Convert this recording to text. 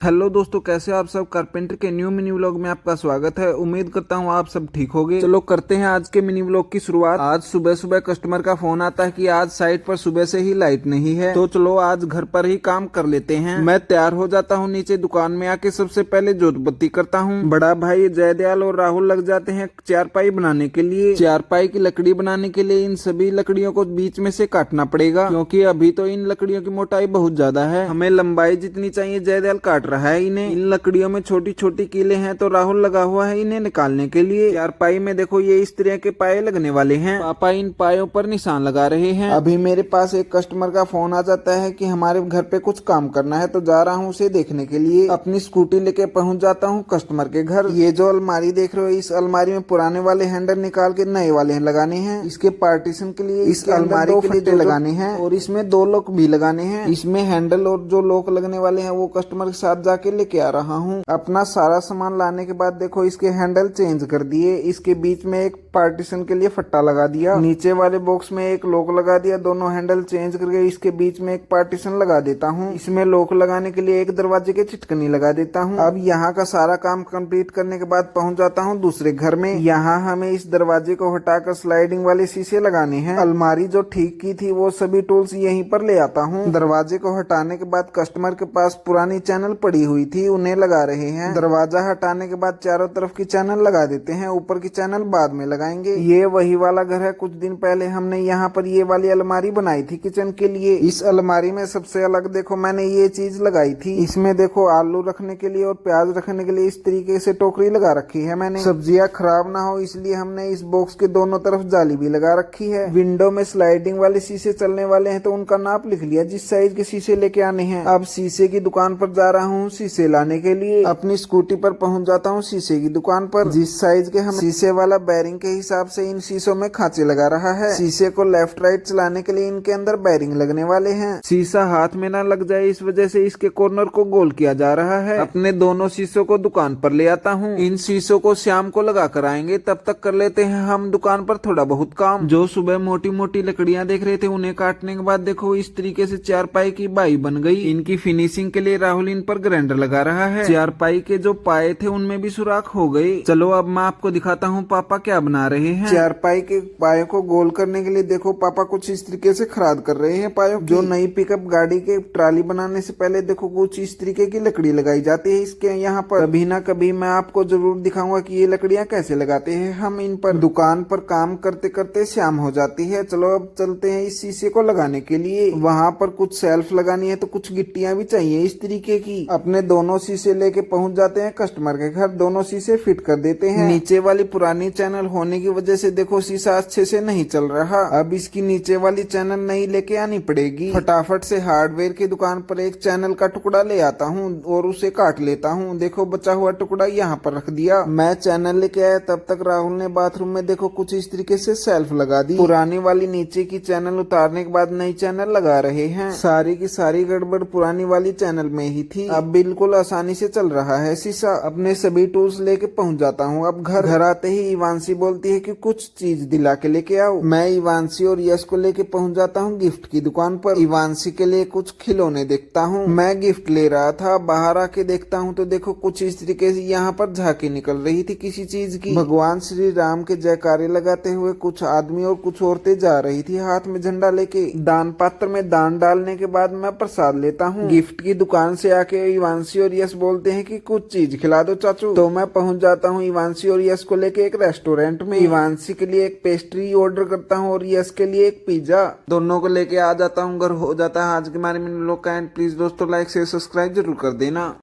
Hello दोस्तों, कैसे हो आप सब। कारपेंटर के न्यू मिनी व्लॉग में आपका स्वागत है। उम्मीद करता हूँ आप सब ठीक होगे। चलो करते हैं आज के मिनी व्लॉग की शुरुआत। आज सुबह सुबह कस्टमर का फोन आता है कि आज साइट पर सुबह से ही लाइट नहीं है, तो चलो आज घर पर ही काम कर लेते हैं। मैं तैयार हो जाता हूँ, नीचे दुकान में आके सबसे पहले जोत बत्ती करता हूँ। बड़ा भाई जयदयाल और राहुल लग जाते हैं चारपाई बनाने के लिए। चारपाई की लकड़ी बनाने के लिए इन सभी लकड़ियों को बीच में से काटना पड़ेगा, क्योंकि अभी तो इन लकड़ियों की मोटाई बहुत ज्यादा है। हमें लंबाई जितनी चाहिए जयदयाल काट रहा है इन्हें। इन लकड़ियों में छोटी छोटी कीले हैं, तो राहुल लगा हुआ है इन्हें निकालने के लिए। चारपाई में देखो ये इस तरह के पाए लगने वाले हैं। पापा इन पायों पर निशान लगा रहे हैं। अभी मेरे पास एक कस्टमर का फोन आ जाता है कि हमारे घर पे कुछ काम करना है, तो जा रहा हूँ उसे देखने के लिए। अपनी स्कूटी लेके पहुंच जाता हूँ कस्टमर के घर। ये जो अलमारी देख रहे हो, इस अलमारी में पुराने वाले हैंडल निकाल के नए वाले लगाने हैं। इसके पार्टीशन के लिए इस अलमारी के लिए जो लगाने हैं, और इसमें 2 लॉक भी लगाने हैं। इसमें हैंडल और जो लॉक लगने वाले हैं वो कस्टमर के साथ जाके लेके आ रहा हूँ। अपना सारा सामान लाने के बाद देखो इसके हैंडल चेंज कर दिए। इसके बीच में एक पार्टीशन के लिए फट्टा लगा दिया। नीचे वाले बॉक्स में एक लॉक लगा दिया। दोनों हैंडल चेंज करके इसके बीच में एक पार्टीशन लगा देता हूँ। इसमें लॉक लगाने के लिए एक दरवाजे के चिटकनी लगा देता हूँ। अब यहाँ का सारा काम कंप्लीट करने के बाद पहुँच जाता हूँ दूसरे घर में। यहाँ हमें इस दरवाजे को हटाकर स्लाइडिंग वाले शीशे लगाने हैं। अलमारी जो ठीक की थी वो सभी टूल्स यहीं पर ले आता हूँ। दरवाजे को हटाने के बाद कस्टमर के पास पुरानी चैनल पड़ी हुई थी, उन्हें लगा रहे हैं। दरवाजा हटाने के बाद चारों तरफ की चैनल लगा देते हैं, ऊपर की चैनल बाद में लगाएंगे। ये वही वाला घर है, कुछ दिन पहले हमने यहाँ पर ये वाली अलमारी बनाई थी किचन के लिए। इस अलमारी में सबसे अलग देखो मैंने ये चीज लगाई थी। इसमें देखो आलू रखने के लिए और प्याज रखने के लिए इस तरीके से टोकरी लगा रखी है मैंने। सब्जियां खराब ना हो इसलिए हमने इस बॉक्स के दोनों तरफ जाली भी लगा रखी है। विंडो में स्लाइडिंग वाले शीशे चलने वाले हैं, तो उनका नाप लिख लिया जिस साइज के शीशे लेके आने हैं। अब शीशे की दुकान पर जा रहा हूँ शीशे लाने के लिए। अपनी स्कूटी पर पहुंच जाता हूँ शीशे की दुकान पर। जिस साइज के हम शीशे वाला बैरिंग के हिसाब से इन शीशों में खांचे लगा रहा है। शीशे को लेफ्ट राइट चलाने के लिए इनके अंदर बैरिंग लगने वाले हैं। शीशा हाथ में ना लग जाए इस वजह से इसके कॉर्नर को गोल किया जा रहा है। अपने दोनों शीशों को दुकान पर ले आता हूँ। इन शीशों को शाम को लगा कर आएंगे, तब तक कर लेते हैं हम दुकान पर थोड़ा बहुत काम। जो सुबह मोटी मोटी लकड़ियां देख रहे थे उन्हें काटने के बाद देखो इस तरीके से चारपाई की बाई बन गई। इनकी फिनिशिंग के लिए राहुल इन पर ग्राइंडर लगा रहा है। चारपाई के जो पाए थे उनमें भी सुराख हो गए। चलो अब मैं आपको दिखाता हूँ पापा क्या बना रहे हैं। चारपाई के पाए को गोल करने के लिए देखो पापा कुछ इस तरीके से खराद कर रहे हैं पायों। जो नई पिकअप गाड़ी के ट्राली बनाने से पहले देखो कुछ इस तरीके की लकड़ी लगाई जाती है इसके यहाँ पर। कभी ना कभी मैं आपको जरूर दिखाऊंगा कि ये लकड़ियाँ कैसे लगाते हैं हम इन पर। दुकान पर काम करते करते शाम हो जाती है। चलो अब चलते हैं इस शीशे को लगाने के लिए। वहाँ पर कुछ सेल्फ लगानी है, तो कुछ गिट्टियां भी चाहिए इस तरीके की। अपने दोनों शीशे लेके पहुंच जाते हैं कस्टमर के घर। दोनों शीशे फिट कर देते हैं। नीचे वाली पुरानी चैनल होने की वजह से देखो शीशा अच्छे से नहीं चल रहा। अब इसकी नीचे वाली चैनल नहीं लेके आनी पड़ेगी। फटाफट से हार्डवेयर की दुकान पर एक चैनल का टुकड़ा ले आता हूँ और उसे काट लेता हूँ। देखो बचा हुआ टुकड़ा यहाँ पर रख दिया। मैं चैनल लेके आया तब तक राहुल ने बाथरूम में देखो कुछ इस तरीके से सेल्फ लगा दी। पुरानी वाली नीचे की चैनल उतारने के बाद नई चैनल लगा रहे हैं। सारी की सारी गड़बड़ पुरानी वाली चैनल में ही थी। अब बिल्कुल आसानी से चल रहा है शीशा। अपने सभी टूल्स लेके पहुंच जाता हूँ। अब घर आते ही इवांशी बोलती है कि कुछ चीज दिला के लेके आओ। मैं इवांशी और यश को लेके पहुंच जाता हूँ गिफ्ट की दुकान पर। इवांशी के लिए कुछ खिलौने देखता हूँ। मैं गिफ्ट ले रहा था, बाहर आके देखता हूँ तो देखो कुछ इस तरीके से यहाँ पर झांकी निकल रही थी किसी चीज की। भगवान श्री राम के जयकारे लगाते हुए कुछ आदमी और कुछ औरतें जा रही थी हाथ में झंडा लेके। दान पात्र में दान डालने के बाद मैं प्रसाद लेता हूँ। गिफ्ट की दुकान से आके इवांशी और यश बोलते हैं कि कुछ चीज खिला दो चाचू। तो मैं पहुंच जाता हूँ इवांशी और यश को लेके एक रेस्टोरेंट में। इवांशी के लिए एक पेस्ट्री ऑर्डर करता हूँ और यश के लिए एक पिज्जा। दोनों को लेके आ जाता हूँ, घर हो जाता है आज के हमारे लोग का। प्लीज दोस्तों लाइक से सब्सक्राइब जरूर कर देना।